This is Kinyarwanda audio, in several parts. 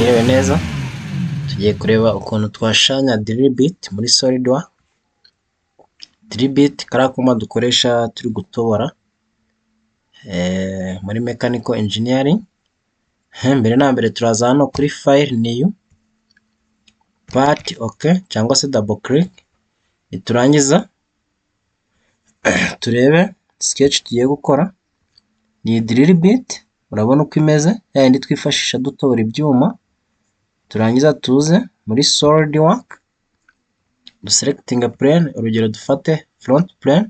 Mwiriwe neza, tugiye kureba ukuntu twashushanya drill bit muri SolidWorks. Drill bit kariya kuma dukoresha turi gutobora muri mechanical engineering. Mbere na mbere turaza hano kuri file new part, okay, cyangwa se double click. Niturangiza turebe sketch tugiye gukora. Ni drill bit, urabona uko imeze, yayindi twifashisha dutobora ibyuma. Turangiza tuze muri SolidWorks, duselecting a plane, urugero dufate front plane.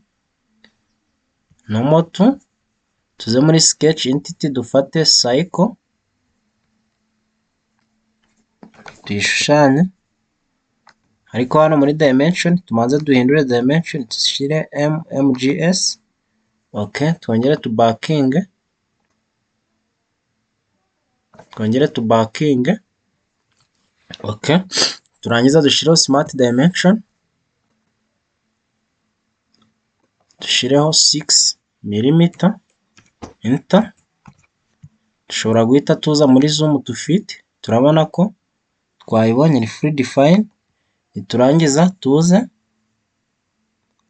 Normal to, tuze muri sketch entity dufate cycle, tuyishushanye. Ariko hano muri dimension tumanze duhindure dimension, tushyire mgs. Okay, twongere tu backing. Okay, turangiza dushireho smart dimension, dushireho 6 mm. Enter. Dushobora guhita tuza muri zoom to fit, turabona ko twayibonye ni free define. Niturangiza tuze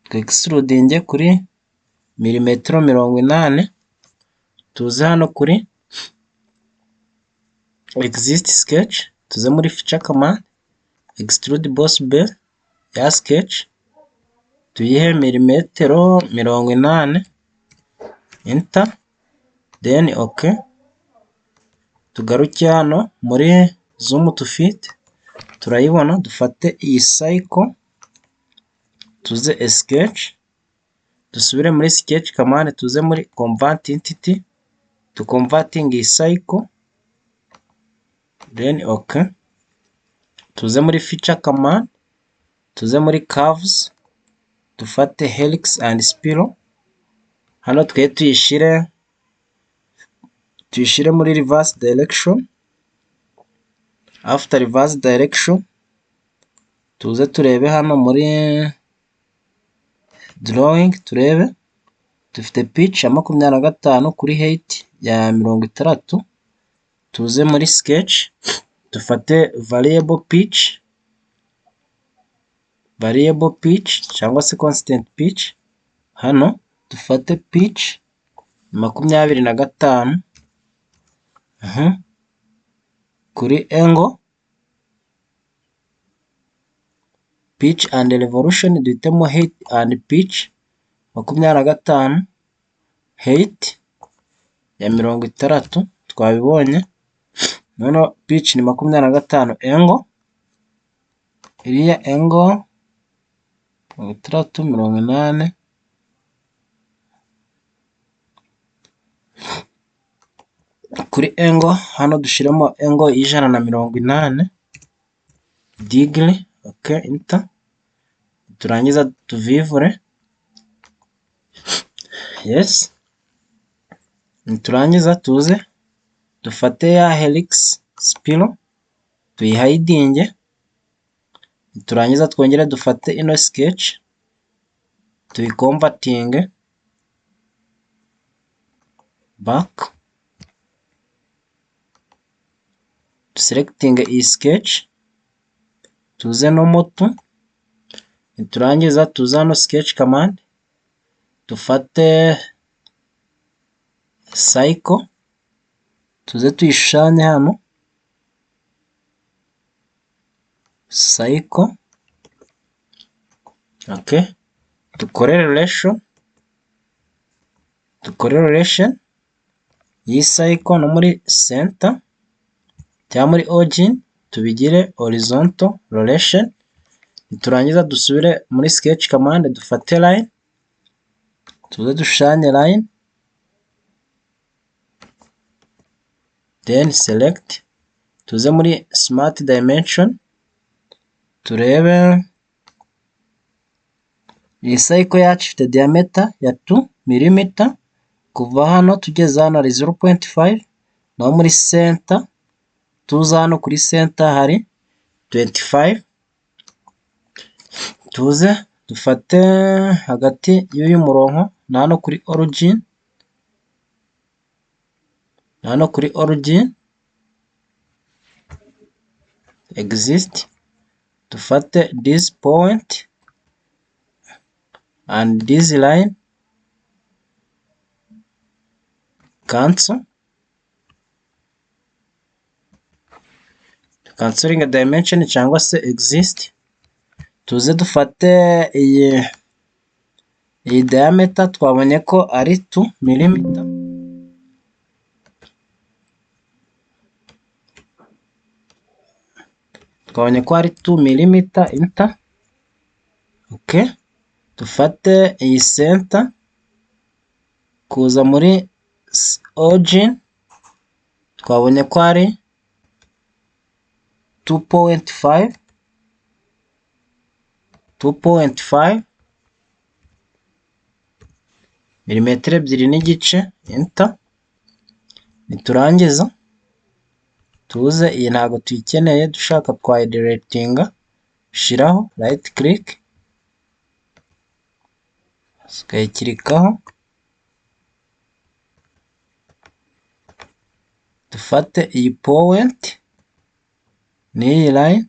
extruding kuri milimetero 80. Tuze hano kuri exist sketch, tuze muri feature command, extrude boss base ya sketch, tuyihe milimetero 80. Enter. Then okay, tugaruke hano muri zoom to fit, turayibona. Dufate iyi cycle, tuze sketch, dusubire muri sketch command, tuze muri convert entity, to converting iyi cycle. Then okay, tuze muri feature command, tuze muri curves, dufate helix and spiral. Hano twe tuyishire muri reverse direction. After reverse direction, tuze turebe hano muri drawing, turebe dufite pitch ya 25 kuri height ya 60. Tuze muri sketch, dufate variable pitch cyangwa se constant pitch. Hano dufate pitch 25. Kuri angle, pitch and revolution, duhitemo height and pitch 25, height ya 60 twabibonye. Noneho pitch ni 25, angle iriya angle 380. Kuri angle hano dushiremo angle 180 degree. Okay, enter. Turangiza tuvivure. Yes. Turangiza tuze dufate ya helix spiral, tuyihidinge. Turangiza twongere dufate ino sketch, tuyiconverting back, selecting iyi sketch, tuze no moto. Turangiza tuza hano sketch command, dufate cycle, tuze tuyishushanye hano cycle. Okay, dukore relation iyi cycle no muri center cyangwa muri origin, tubigire horizontal relation. Turangiza dusubire muri sketch command, dufate line, tuze dushushanye line. Then select, tuze muri smart dimension, turebe iyi cycle yacu ifite diameter ya 2 mm. Kuva hano tugeze hano ari 0.5. naho muri center, tuza hano kuri center hari 25. Tuze dufate hagati y'uyu murongo na hano kuri origin, exist, dufate this point and this line, cancel, cancelling a dimension cyangwa se exist, tuze dufate iyi diameter twabonye ko ari 2 mm, twabonye ko ari 2 mm enter. Okay, dufate iyi center kuza muri origin twabonye ko ari 2.5 milimetero ebyiri n'igice enter. Niturangiza tuze iyi ntago tuyikeneye, dushaka twayideletinga, shiraho right click tukayikirikaho, dufate iyi point n'iyi line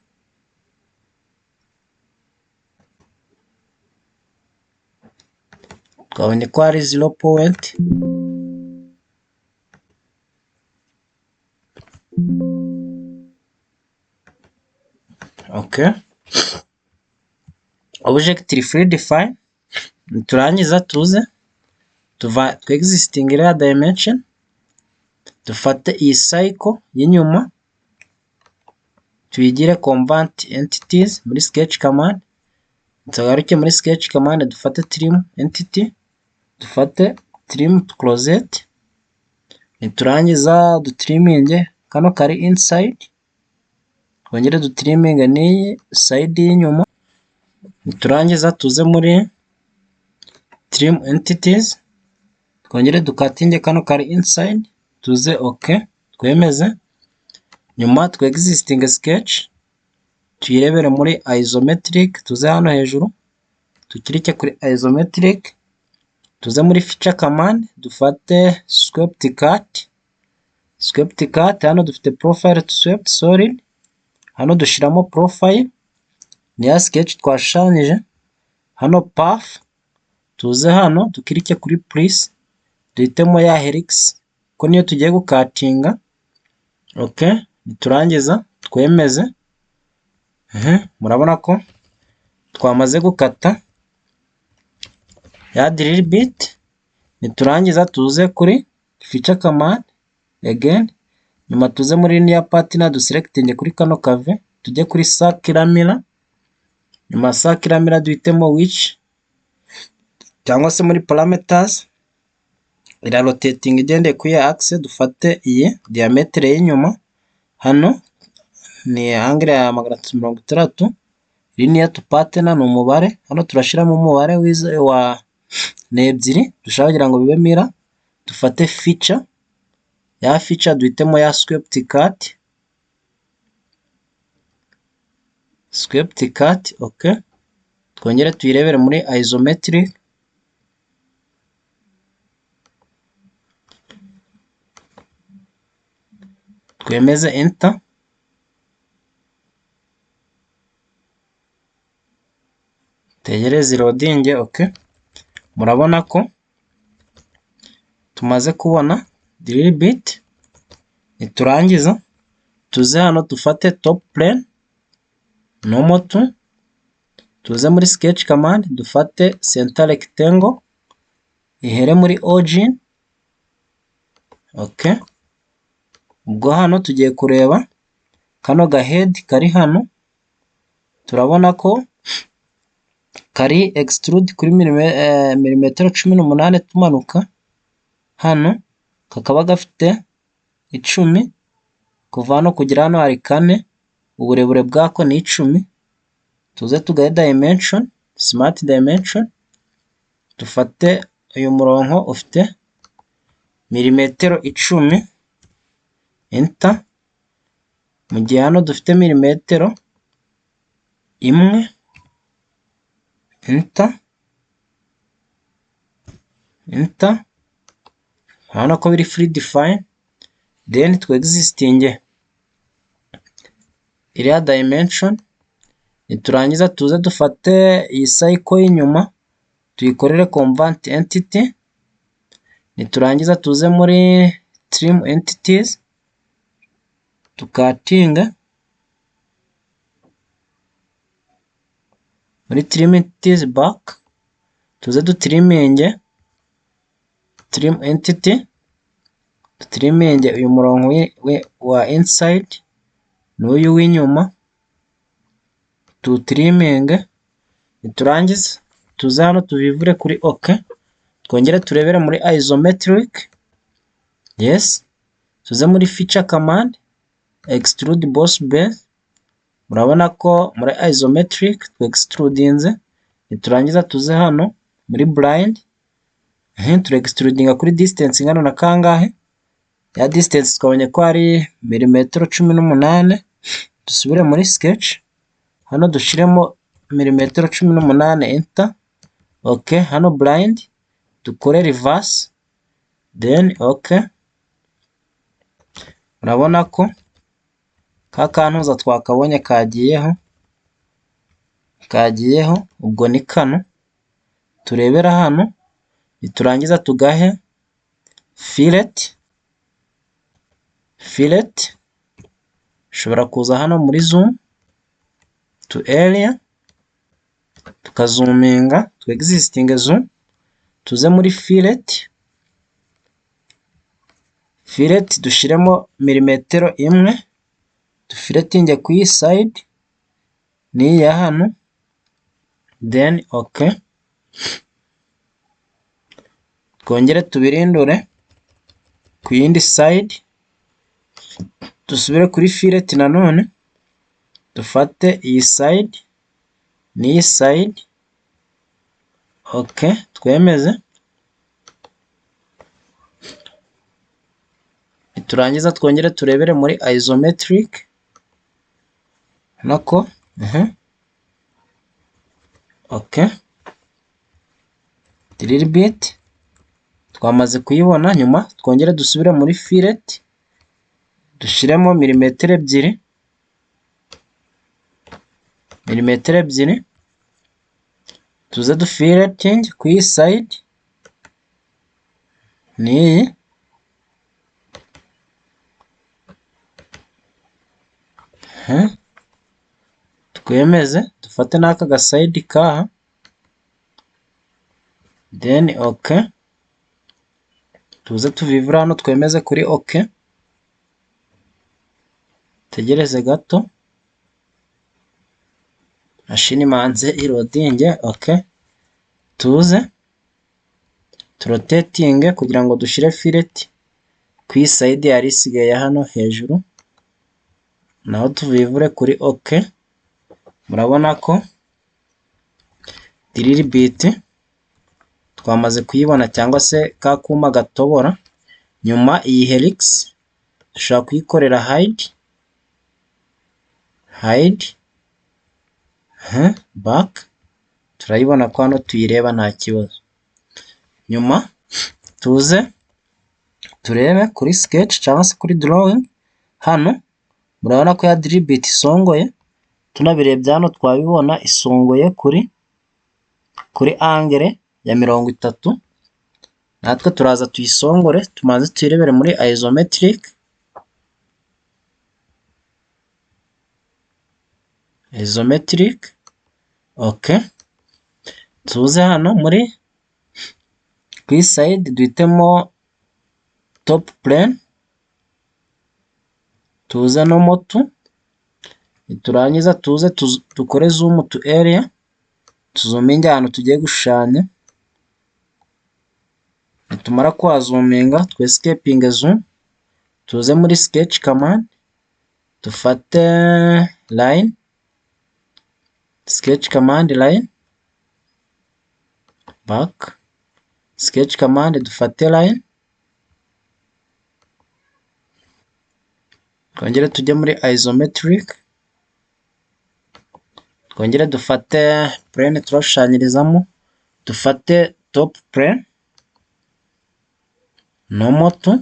twabonye ko ari 0 point, okay, object free define. Niturangiza tuze existing iriya dimension, dufate iyi cycle y'inyuma tuyigire convert entities muri sketch command, tugaruke muri sketch command dufate trim entity, dufate trim to closet, niturangiza dutriminge kano kari inside, twongere dutriminge n'iyi side y'inyuma, niturangiza tuze muri trim entities, twongere dukatinge kano kari inside, tuze okay, twemeze. Nyuma existing sketch tuyirebere muri isometric, tuze hano hejuru tukirike kuri isometric, tuze muri feature command dufate swept cut, hano dufite profile to swept solid, hano dushiramo profile niya sketch twashushanyije, hano path, tuze hano dukirike kuri place duhitemo ya helix ko niyo tugiye gukatinga. Okay, niturangiza twemeze. Murabona ko twamaze gukata ya drill bit. Niturangiza tuze kuri feature command again, nyuma tuze muri linear partner duselectinge kuri kano kave, tujye kuri circular mirror, nyuma circular mirror duhitemo which cyangwa se muri parameters ira rotating igendeye kuri axis, dufate iyi diameter y'inyuma, hano ni angle ya 360, linear to partner ni umubare, hano turashiramo umubare wa n'ebyiri dushaka kugira ngo bibe mirror, dufate feature, ya feature duhitemo ya swept cut, okay, twongere tuyirebere muri isometric, twemeze enter. Tegereze loading. Okay, murabona ko tumaze kubona drill bit. Niturangiza tuze hano dufate top plane normal to, tuze muri sketch command dufate center rectangle ihere muri origin. Okay, ubwo hano tugiye kureba kano gahead kari hano, turabona ko kari extrude kuri milimetero 18 tumanuka, hano kakaba gafite 10, kuva hano kugira hano hari 4, uburebure bwako ni 10. Tuze tugahe dimension, smart dimension, dufate uyu murongo ufite milimetero 10 enter, mu gihe hano dufite milimetero 1 enter, hano ko biri free define, then existing iriya dimension, niturangiza tuze dufate iyi cycle y'inyuma tuyikorere convert entity, niturangiza tuze muri trim entities tukatinga muri trim entities back, tuze dutriminge trim entity, dutriminge uyu murongo wa inside n'uyu w'inyuma tutriminge, niturangiza tuze hano tubivure kuri OK, twongere turebere muri isometric, yes, tuze muri feature command extrude boss base, murabona ko muri isometric twe extrudinze, niturangiza tuze hano muri blind, tu extrudinga kuri distance ingana na kangahe, ya distance twabonye ko ari milimetero 18, dusubire muri sketch hano dushiremo milimetero 18 enter, OK, hano blind dukore reverse, then OK, urabona ko ka kantuza twakabonye kagiyeho, ubwo ni kano turebera hano, niturangiza tugahe fillet, ushobora kuza hano muri zoom to area tukazuminga tu existing zoom, tuze muri fillet dushiremo milimetero 1, dufiletinge ku iyi side n'iyi ya hano, then OK, twongere tubirindure ku yindi side, dusubire kuri fillet nanone dufate iyi side n'iyi side, OK, twemeze, turangiza twongere turebere muri isometric nako, OK, drill bit twamaze kuyibona, nyuma twongere dusubire muri fillet dushiremo milimetero 2, tuze dufileting ku iyi side n'iyi, twemeze dufate n'aka ga side kaha, then OK, tuze tuvivura hano twemeze kuri OK, tegereze gato mashini manze irodinge, OK, tuze turotatinge kugira ngo dushire fillet ku iyi side yari isigaye hano hejuru, naho tuvivure kuri OK, murabona ko drill bit twamaze kuyibona cyangwa se ka kuma gatobora, nyuma iyi helix dushobora kuyikorera hide back, turayibona ko hano tuyireba nta kibazo, nyuma tuze turebe kuri sketch cyangwa se kuri drawing, hano murabona ko ya drill bit isongoye, tunabirebye hano twabibona isongoye kuri angle ya 30, natwe turaza tuyisongore tumaze tuyirebere muri isometric, OK, tuze hano muri ku side duhitemo top plane, tuze no moto, niturangiza tuze dukore zoom to area, tuzuminge ahantu tugiye gushushanya, nitumara kuhazuminga twe escaping zoom, tuze muri sketch command dufate line, sketch command line back, sketch command dufate line, twongere tujye muri isometric, twongere dufate plane turashushanyirizamo, dufate top plane no moto,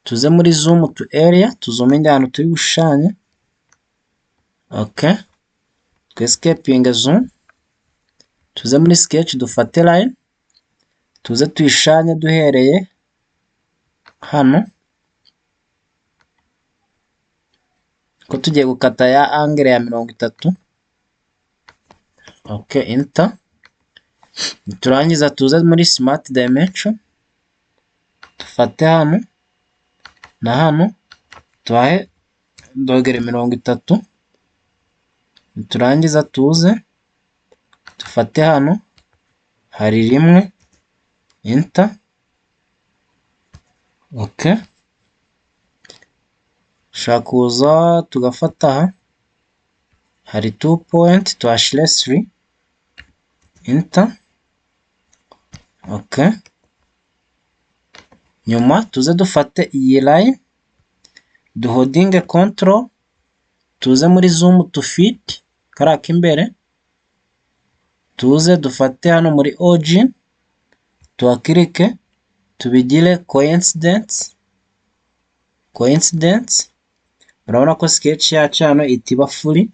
tuze muri zoom to area tuzuminge ahantu turi gushushanya, Okay, escaping zoom, tuze muri sketch dufate line, tuze tuyishanye duhereye hano ko tugiye gukata ya angle ya 30. Okay, enter. Turangiza tuze muri smart dimension, dufate hano na hano tuhahe dogere 30. Turangiza tuze dufate hano hari rimwe, enter. Okay, shaka kuza tugafata aha hari 2 point tuhashire 3, enter. Okay, nyuma tuze dufate iyi line duhodinge control, tuze muri zoom to fit kariya k'imbere, tuze dufate hano muri origin tuhakirike tubigire coincidence. Urabona ko sketch yacu hano itiba fully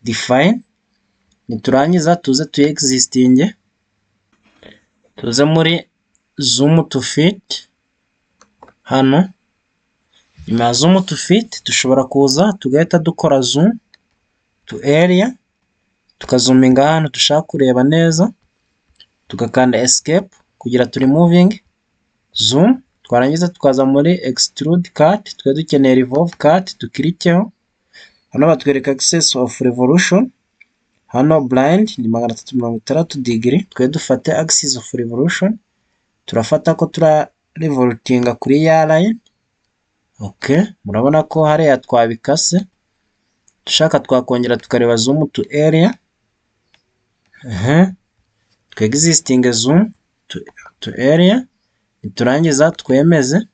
define. Niturangiza tuze tu existing, tuze muri zoom to fit hano. Nyuma ya zoom to fit dushobora kuza tugahita dukora zoom to area, tukazoominga hano dushaka kureba neza, tugakanda escape kugira turi moving zoom. Twarangiza tukaza muri extrude cut, twe dukeneye revolve cut, tukirikeho hano batwereka axis of revolution, hano blind ni 360 degree, twe dufate axis of revolution, turafata ko tura revoltinga kuri ya line. Okay, murabona ko hariya twabikase, dushaka twakongera tukareba zoom to area. Twe existing zoom to area, niturangiza twemeze.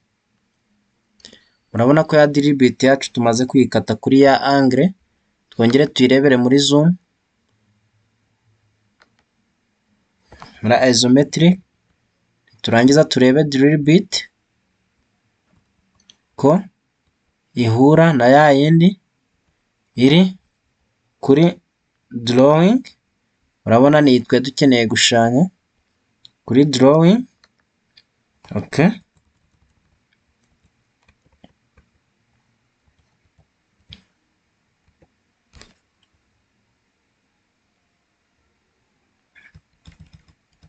Murabona ko ya dribit yacu tumaze kuyikata kuri ya angle, twongere tuyirebere muri zoom muri isometric, turangiza turebe drill bit ko ihura na ya yindi iri kuri drawing. Urabona ni twe dukeneye gushanya kuri drawing. Okay,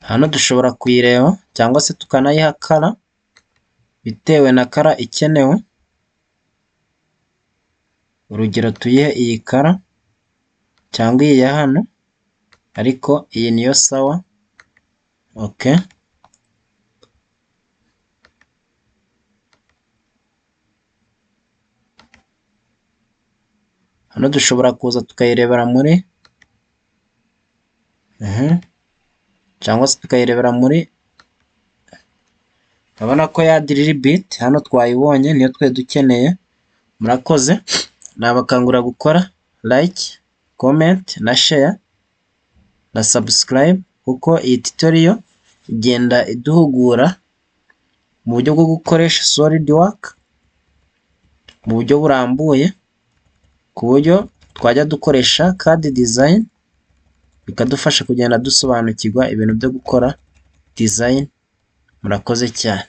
hano dushobora kuyireba cyangwa se tukanayiha kara bitewe na kara ikenewe. Urugero tuyihe iyi kara cyangwa iyi ya hano, ariko iyi niyo sawa. Okay, hano dushobora kuza tukayirebera muri cyangwa se tukayirebera muri, urabona ko ya drill bit hano twayibonye niyo twe dukeneye. Murakoze, nabakangura gukora like, comment na share na subscribe, kuko iyi tutorial igenda iduhugura mu buryo bwo gukoresha SolidWorks mu buryo burambuye, ku buryo twajya dukoresha CAD design bikadufasha kugenda dusobanukirwa ibintu byo gukora design. Murakoze cyane.